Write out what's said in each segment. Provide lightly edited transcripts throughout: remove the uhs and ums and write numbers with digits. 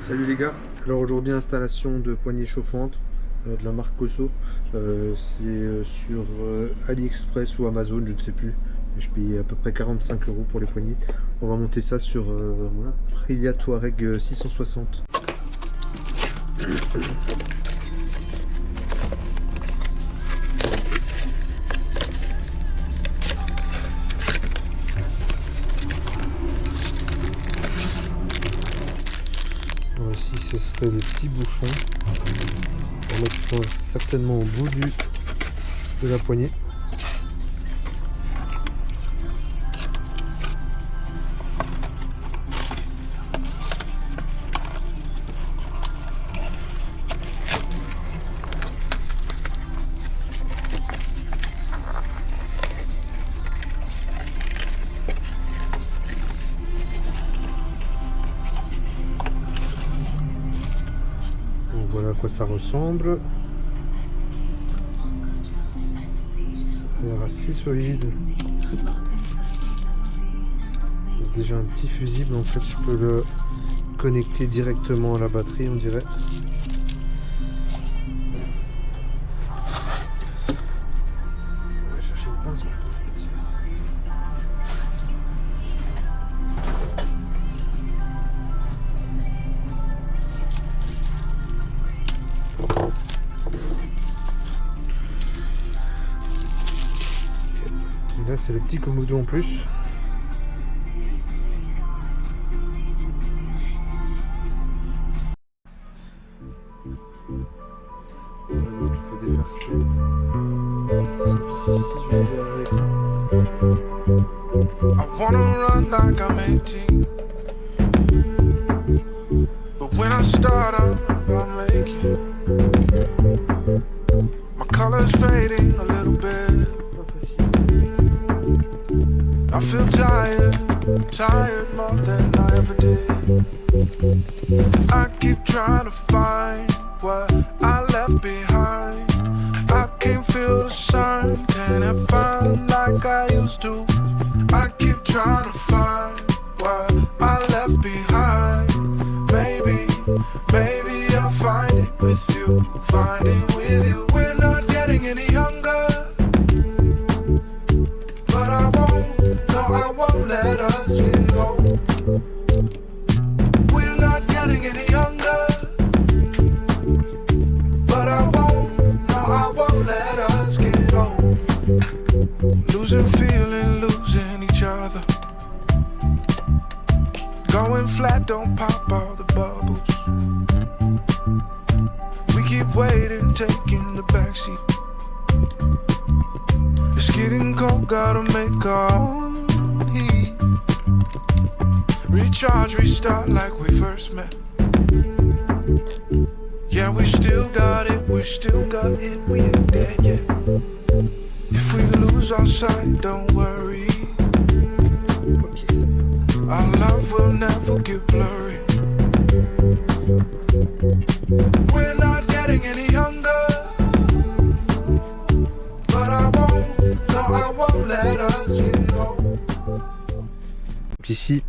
Salut les gars, alors aujourd'hui installation de poignées chauffantes de la marque Cosso. C'est sur AliExpress ou Amazon, je ne sais plus. Je payais à peu près 45 € pour les poignées. On va monter ça sur voilà, Aprilia Tuareg 660. Ici ce serait des petits bouchons. On va mettre ça certainement au bout de la poignée. Voilà à quoi ça ressemble. Ça a l'air assez solide. Il y a déjà un petit fusible, en fait je peux le connecter directement à la batterie, on dirait. On va chercher une pince. Là c'est le petit commodo en plus. Donc il faut déverser. Si je vais avec là. I wanna run like I'm 18, but when I start I'll make it. My color's fading a little bit. I feel tired more than I ever did. I keep trying to find what I left behind. I can't feel the sun, can't find like I used to. I keep trying to find what I left behind. Maybe I'll find it with you, find it with you. We're not getting any younger, but I won't let us get old. We're not getting any younger, but I won't let us get old. Losing feeling, losing each other. Going flat, don't pop all the bubbles. We keep waiting, taking the backseat. It's getting cold, gotta make our own heat. Recharge, restart like we first met. Yeah, we still got it, we ain't dead yet. If we lose our sight, don't worry. Our love will never get blurry. We're not getting any younger, but I won't let us get old. Donc ici,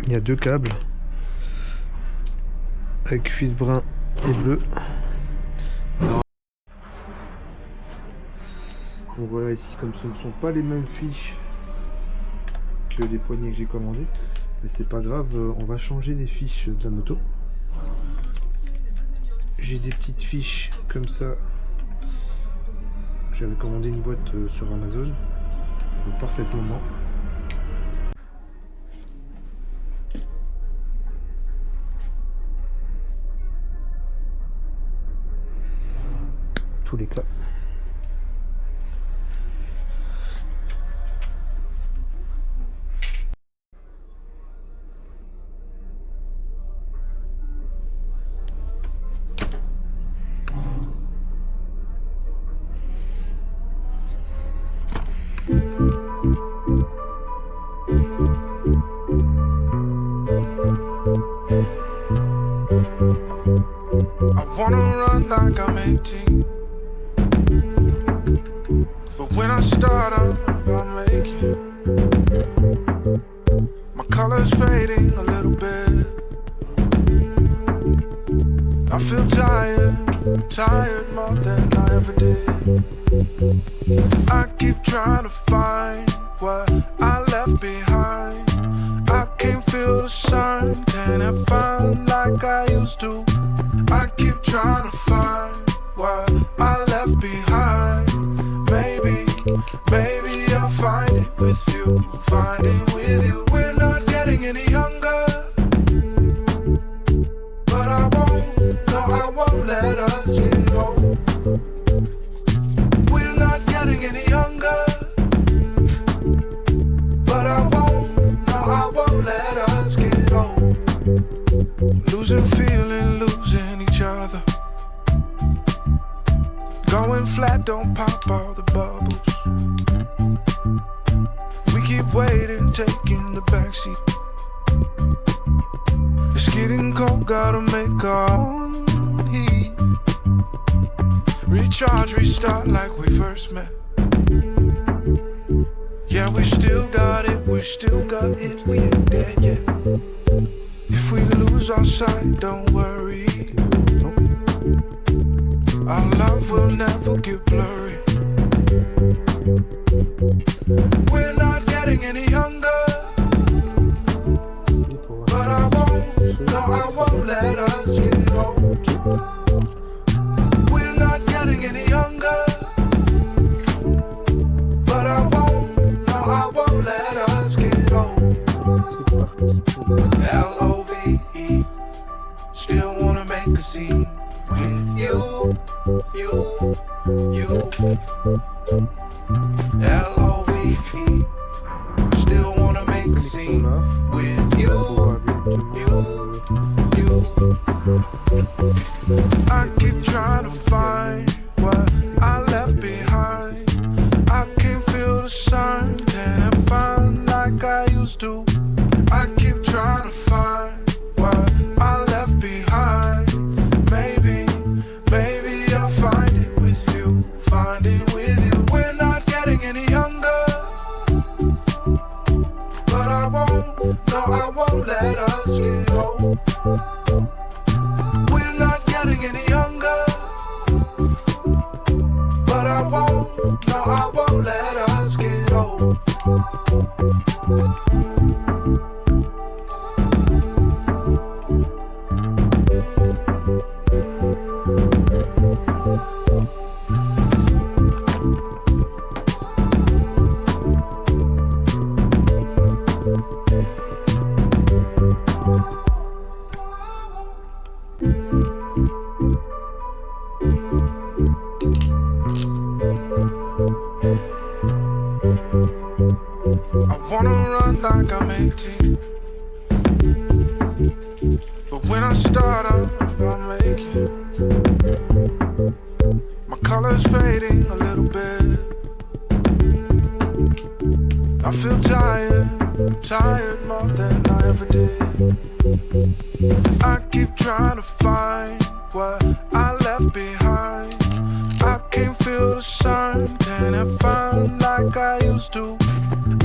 il y a deux câbles avec fil brun et bleu. Donc voilà, ici comme ce ne sont pas les mêmes fiches que les poignées que j'ai commandées, mais c'est pas grave, on va changer les fiches de la moto. J'ai des petites fiches comme ça. J'avais commandé une boîte sur Amazon, elle vaut parfaitement bon. Tous les cas. I wanna run like I'm 18, but when I start I'll make it. My color's fading a little bit. I feel tired, tired more than I ever did. I keep trying to find what I left behind. I can't feel the sun, can't find like I used to. I keep trying to find what I left behind. Maybe, maybe I'll find it with you, find it with you. We're not getting any younger, but I won't let us get old. We're not getting any younger, but I won't let us get old. Losing feeling, losing each other. Going flat, don't pop all the bubbles. We keep waiting, taking the backseat. It's getting cold, gotta make our own heat. Recharge, restart like we first met. Yeah, we still got it, we still got it, we ain't dead yet. If we lose our sight, don't worry. Our love will never get blurry. We're not getting any younger, but I won't let us get old. We're not getting any younger, but I won't let us get old. L-O-V-E, still wanna make a scene with you, you. L-O-V-E, still wanna make a scene with you. I keep trying to find what I left behind. I can't feel the sun, can't find like I used to. I keep trying to find what I left behind. Maybe I'll find it with you, find it with you. We're not getting any younger, but I won't let us get old. We're not getting any younger, but I won't let us get old. I wanna run like I'm 18, but when I start I'll make it. My color's fading a little bit. I feel tired, tired more than I ever did. I keep trying to find what I left behind. I can't feel the sun, can't find like I used to.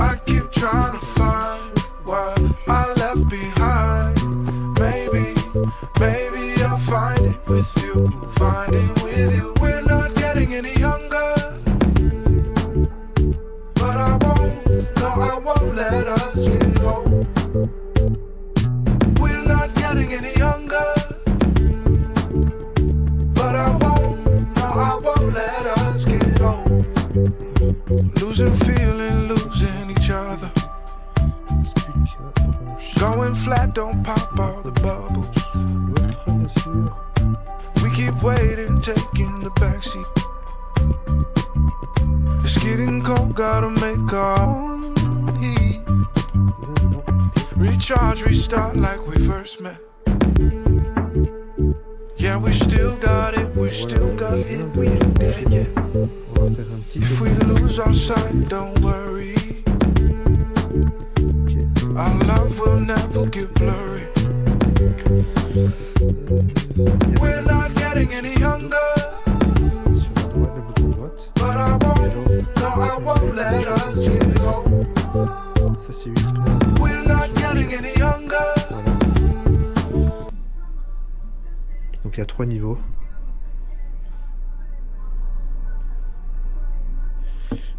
I keep trying to find what I left behind. Maybe I'll find it with you, find it with you. We're not getting any younger, but I won't let us get old. We're not getting any younger, but I won't let us get old. Losing feeling, losing each other. Going flat, don't pop all the bubbles. We keep waiting, taking the backseat. It's getting cold, gotta make our own heat. Recharge, restart like we first met. Yeah, we still got it, we still got it, we ain't dead yet. If we lose our sight, don't worry. Our love will never get blurry. We're not getting any younger, but I won't let us get old. We're not getting any younger. Donc il y a 3 niveaux.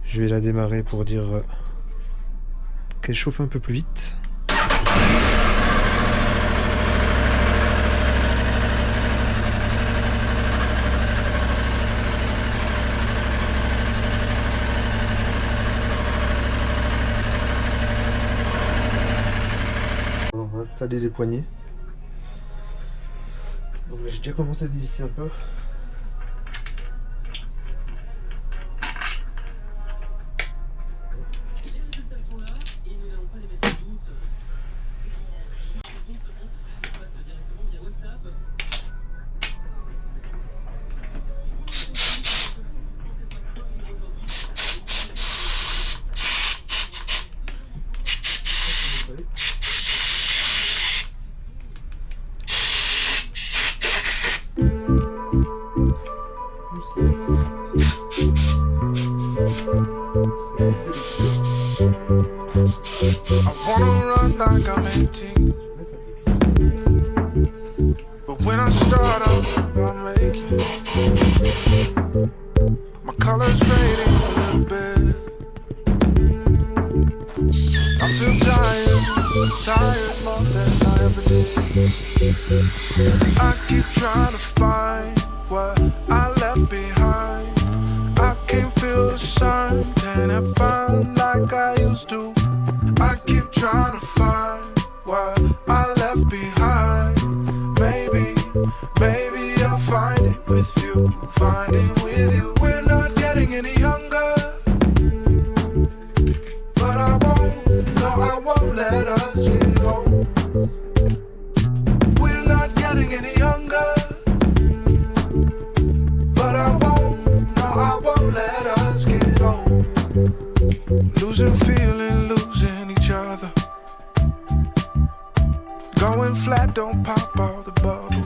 Je vais la démarrer pour dire qu'elle chauffe un peu plus vite. On va installer les poignées. Donc j'ai déjà commencé à dévisser un peu. I wanna run like I'm 18, but when I start I'm making my colors fading a little bit. I feel tired more than I ever did. I keep trying to find what I left behind. I can't feel the sun, can't find like I used to. I keep trying to find what I left behind. Maybe I'll find it with you, find it with you. We're not getting any younger, but I won't let us get old. We're not getting any younger, but I won't let us get old. Losing feeling, losing each other. Going flat, don't pop all the bubbles.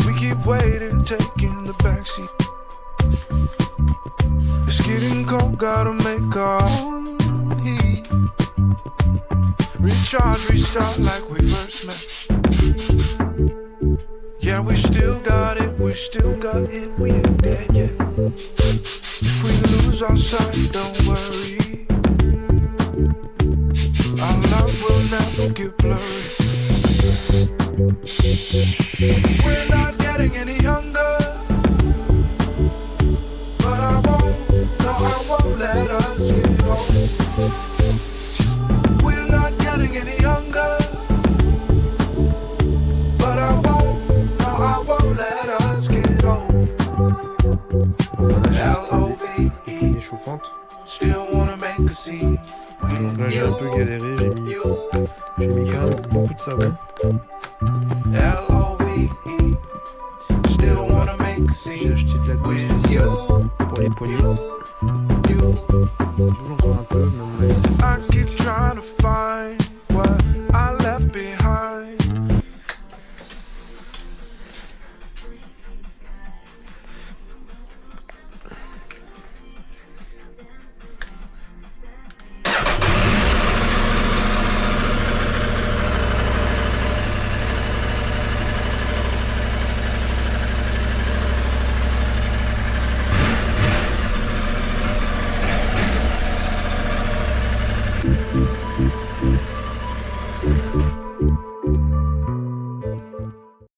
We keep waiting, taking the backseat. It's getting cold, gotta make our own heat. Recharge, restart like we first met. Yeah, we still got it, we ain't dead yet. If we lose our sight, don't worry, our love will never get blurry. We're not getting any younger, but I won't let us get old. We're not getting any younger, but I won't let us get old. L-O-V-E, chauffante. Still wanna make a scene. Donc là j'ai un peu galéré, j'ai mis quand même beaucoup de savon. L-O-V-E, still wanna make a J'ai acheté de la gousse scene pour les poignées. C'est toujours encore